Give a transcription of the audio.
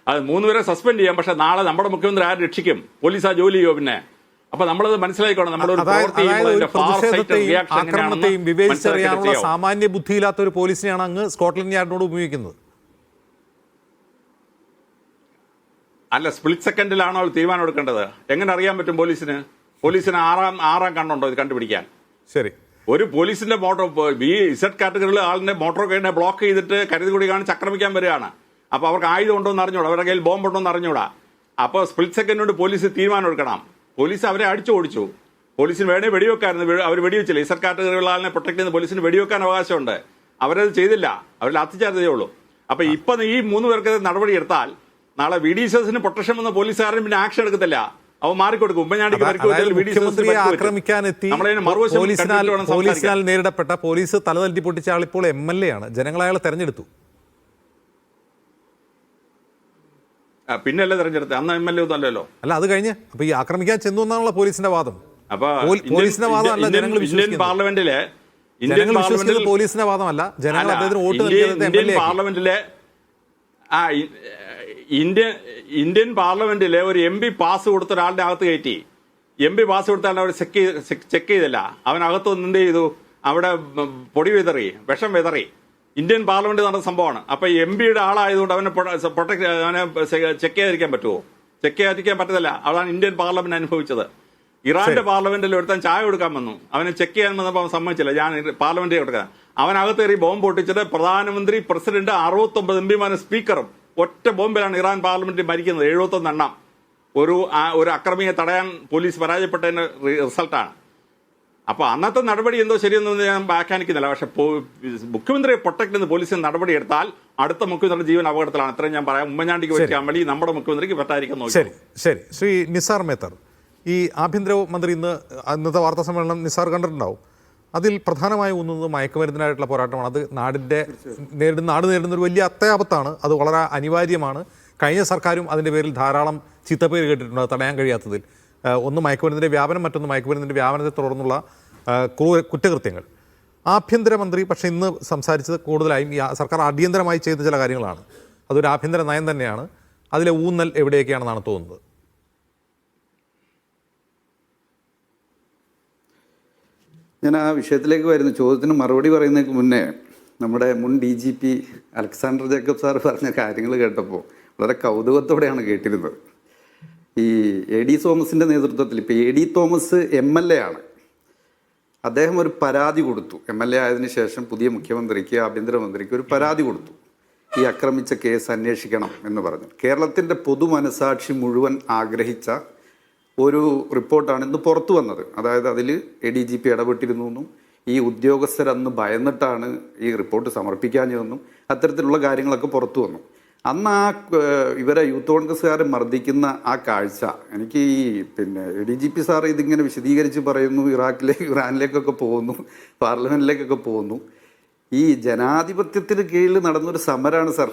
അത് 3 പേരെ സസ്പെൻഡ് ചെയ്യാം. പക്ഷെ നാളെ നമ്മുടെ മുഖ്യമന്ത്രി ആര് രക്ഷിക്കും? പോലീസ് ആ ജോലി ചെയ്യോ? പിന്നെ അപ്പൊ നമ്മളത് മനസ്സിലാക്കണം. ആക്രമണത്തെയും വിവേചിച്ചറിയാനുള്ള സാമാന്യ ബുദ്ധിയില്ലാത്ത ഒരു പോലീസിനെയാണ് അങ്ങ് സ്കോട്ട്ലൻഡ് യാർഡിനോട് ഉപയോഗിക്കുന്നത്. അല്ല, സ്പ്ലിറ്റ് സെക്കൻഡിലാണോ തീരുമാനം എടുക്കേണ്ടത്? എങ്ങനെ അറിയാൻ പറ്റും പോലീസിന്? പോലീസിന് ആറാം കണ്ണുണ്ടോ ഇത് കണ്ടുപിടിക്കാൻ? ശരി, ഒരു പോലീസിന്റെ മോട്ടോർ Z കാറ്റഗറിയിൽ ആളിന്റെ മോട്ടോർ കൈനെ ബ്ലോക്ക് ചെയ്തിട്ട് കരുതി കൂടി കാണിച്ച് ആക്രമിക്കാൻ വരികയാണ്. അപ്പൊ അവർക്ക് ആയുധം ഉണ്ടോ എന്ന് അറിഞ്ഞൂടാ, അവരുടെ കയ്യിൽ ബോംബ് ഉണ്ടോ എന്ന് അറിഞ്ഞൂടാ. അപ്പൊ സ്പ്ലിറ്റ് സെക്കൻഡ് കൊണ്ട് പോലീസ് തീരുമാനം എടുക്കണം. പോലീസ് അവരെ ഓടിച്ചു. പോലീസിന് വേണേ വെടിവെക്കായിരുന്നു, അവർ വെടിവെച്ചില്ല. Z കാറ്റഗറിയുള്ള ആളിനെ പ്രൊട്ടക്ട് ചെയ്യുന്ന പോലീസിന് വെടിവെക്കാൻ അവകാശമുണ്ട്. അവരത് ചെയ്തില്ല, അവർ ലാത്തിച്ചാർജേ ഉള്ളൂ. അപ്പൊ ഇപ്പൊ ഈ 3 പേർക്ക് നടപടി എടുത്താൽ നാളെ VDSന് പ്രൊട്ടക്ഷൻ വന്ന പോലീസുകാരൻ പിന്നെ ആക്ഷൻ എടുക്കത്തില്ല, അവ മാറിക്കൊടുക്കും. മുഖ്യമന്ത്രിയെ ആക്രമിക്കാനെത്തി പോലീസിനാൽ നേരിടപ്പെട്ട, പോലീസ് തലതല്ലി പൊട്ടിച്ച ആൾ ഇപ്പോൾ MLA ആണ്. ജനങ്ങൾ അയാളെ തെരഞ്ഞെടുത്തു. പിന്നല്ലേ തെരഞ്ഞെടുത്ത്? അന്ന് MLA ഒന്നും അല്ലല്ലോ. അല്ല, അത് കഴിഞ്ഞ് അപ്പൊ ഈ ആക്രമിക്കാൻ ചെന്നു എന്നാണല്ലോ പോലീസിന്റെ വാദം. അപ്പൊ പോലീസിന്റെ വാദമല്ല ജനങ്ങൾ പാർലമെന്റിലെ പോലീസിന്റെ വാദമല്ല, ജനങ്ങൾ അദ്ദേഹത്തിന് വോട്ട് ഇന്ത്യൻ പാർലമെന്റിലെ ഇന്ത്യൻ പാർലമെന്റിലെ ഒരു MP പാസ് കൊടുത്ത ഒരാളുടെ അകത്ത് കയറ്റി. MP പാസ് കൊടുത്താൽ അവർ ചെക്ക് ചെയ്തില്ല. അവനകത്ത് എന്ത് ചെയ്തു? അവിടെ പൊടി വിതറി, വിഷം വിതറി. ഇന്ത്യൻ പാർലമെന്റ് നടന്ന സംഭവമാണ്. അപ്പൊ MPയുടെ ആളായതുകൊണ്ട് അവനെ ചെക്ക് ചെയ്യാതിരിക്കാൻ പറ്റുമോ? ചെക്ക് ചെയ്യാതിരിക്കാൻ പറ്റത്തില്ല. അതാണ് ഇന്ത്യൻ പാർലമെന്റ് അനുഭവിച്ചത്. ഇറാന്റെ പാർലമെന്റിൽ ഒരുത്താൻ ചായ കൊടുക്കാൻ വന്നു, അവനെ ചെക്ക് ചെയ്യാൻ വന്നപ്പോൾ അവൻ സമ്മതിച്ചില്ല, ഞാൻ പാർലമെന്റിൽ കൊടുക്കാൻ. അവനകത്തേറി ബോംബ് പൊട്ടിച്ചിട്ട് പ്രധാനമന്ത്രി, പ്രസിഡന്റ്, 69 MPമാരും സ്പീക്കറും ഒറ്റ ബോംബിലാണ് ഇറാൻ പാർലമെന്റിൽ മരിക്കുന്നത്. 71 എണ്ണം. ഒരു അക്രമിയെ തടയാൻ പോലീസ് പരാജയപ്പെട്ടതിന്റെ റിസൾട്ടാണ്. അപ്പൊ അന്നത്തെ നടപടി എന്തോ ശരിയെന്ന് ഞാൻ വ്യാഖ്യാനിക്കുന്നില്ല. പക്ഷെ മുഖ്യമന്ത്രിയെ പ്രൊട്ടക്ട് ചെയ്യുന്ന പോലീസിന് നടപടി എടുത്താൽ അടുത്ത മുഖ്യമന്ത്രിയുടെ ജീവൻ അപകടത്തിലാണ്. അത്രയും ഞാൻ പറയാം. ഉമ്മൻചാണ്ടിക്ക് പറ്റിയ അമളി നമ്മുടെ മുഖ്യമന്ത്രിക്ക് പറ്റാതിരിക്കുന്നു. ശരി. ശ്രീ നിസാർ മേത്തർ, ഈ ആഭ്യന്തരമന്ത്രി ഇന്നത്തെ വാർത്താ സമ്മേളനം നിസാർ കണ്ടിട്ടുണ്ടാവും. അതിൽ പ്രധാനമായും ഊന്നുന്നത് മയക്കുമരുന്നിനായിട്ടുള്ള പോരാട്ടമാണ്. അത് നാട് നേരിടുന്ന ഒരു വലിയ അത്യാപത്താണ്. അത് വളരെ അനിവാര്യമാണ്. കഴിഞ്ഞ സർക്കാരും അതിൻ്റെ പേരിൽ ധാരാളം ചീത്തപ്പേര് കേട്ടിട്ടുണ്ട് തടയാൻ കഴിയാത്തതിൽ. ഒന്ന് മയക്കുമരുന്നിൻ്റെ വ്യാപനം, മറ്റൊന്ന് മയക്കുമരുന്നിൻ്റെ വ്യാപനത്തെ തുടർന്നുള്ള കുറ്റകൃത്യങ്ങൾ. ആഭ്യന്തരമന്ത്രി പക്ഷേ ഇന്ന് സംസാരിച്ചത് കൂടുതലായും ഈ സർക്കാർ അടിയന്തരമായി ചെയ്ത ചില കാര്യങ്ങളാണ്. അതൊരു ആഭ്യന്തര നയം തന്നെയാണ്. അതിലെ ഊന്നൽ എവിടെയൊക്കെയാണെന്നാണ് തോന്നുന്നത്? ഞാൻ ആ വിഷയത്തിലേക്ക് വരുന്നു. ചോദ്യത്തിന് മറുപടി പറയുന്നതിന് മുന്നേ നമ്മുടെ മുൻ DGP അലക്സാണ്ടർ ജേക്കബ് സാർ പറഞ്ഞ കാര്യങ്ങൾ കേട്ടപ്പോൾ വളരെ കൗതുകത്തോടെയാണ് കേട്ടിരുന്നത്. ഈ AD തോമസിൻ്റെ നേതൃത്വത്തിൽ ഇപ്പോൾ AD തോമസ് MLA ആണ്. അദ്ദേഹം ഒരു പരാതി കൊടുത്തു. MLA ആയതിനു ശേഷം പുതിയ മുഖ്യമന്ത്രിക്ക്, ആഭ്യന്തരമന്ത്രിക്ക് ഒരു പരാതി കൊടുത്തു. ഈ ആക്രമിച്ച കേസ് അന്വേഷിക്കണം എന്ന് പറഞ്ഞു. കേരളത്തിൻ്റെ പൊതുമനസാക്ഷി മുഴുവൻ ആഗ്രഹിച്ച ഒരു റിപ്പോർട്ടാണ് ഇന്ന് പുറത്തു വന്നത്. അതായത് അതിൽ ADGP ഇടപെട്ടിരുന്നു എന്നും ഈ ഉദ്യോഗസ്ഥരന്ന് ഭയന്നിട്ടാണ് ഈ റിപ്പോർട്ട് സമർപ്പിക്കാഞ്ഞതെന്നും അത്തരത്തിലുള്ള കാര്യങ്ങളൊക്കെ പുറത്തു വന്നു. അന്ന് ഇവരെ യൂത്ത് കോൺഗ്രസ്സുകാരെ മർദ്ദിക്കുന്ന ആ കാഴ്ച എനിക്ക് ADGP സാർ ഇതിങ്ങനെ വിശദീകരിച്ച് പറയുന്നു. ഇറാനിലേക്കൊക്കെ പോകുന്നു, പാർലമെൻറ്റിലേക്കൊക്കെ പോകുന്നു. ഈ ജനാധിപത്യത്തിന് കീഴിൽ നടന്നൊരു സമരമാണ് സാർ.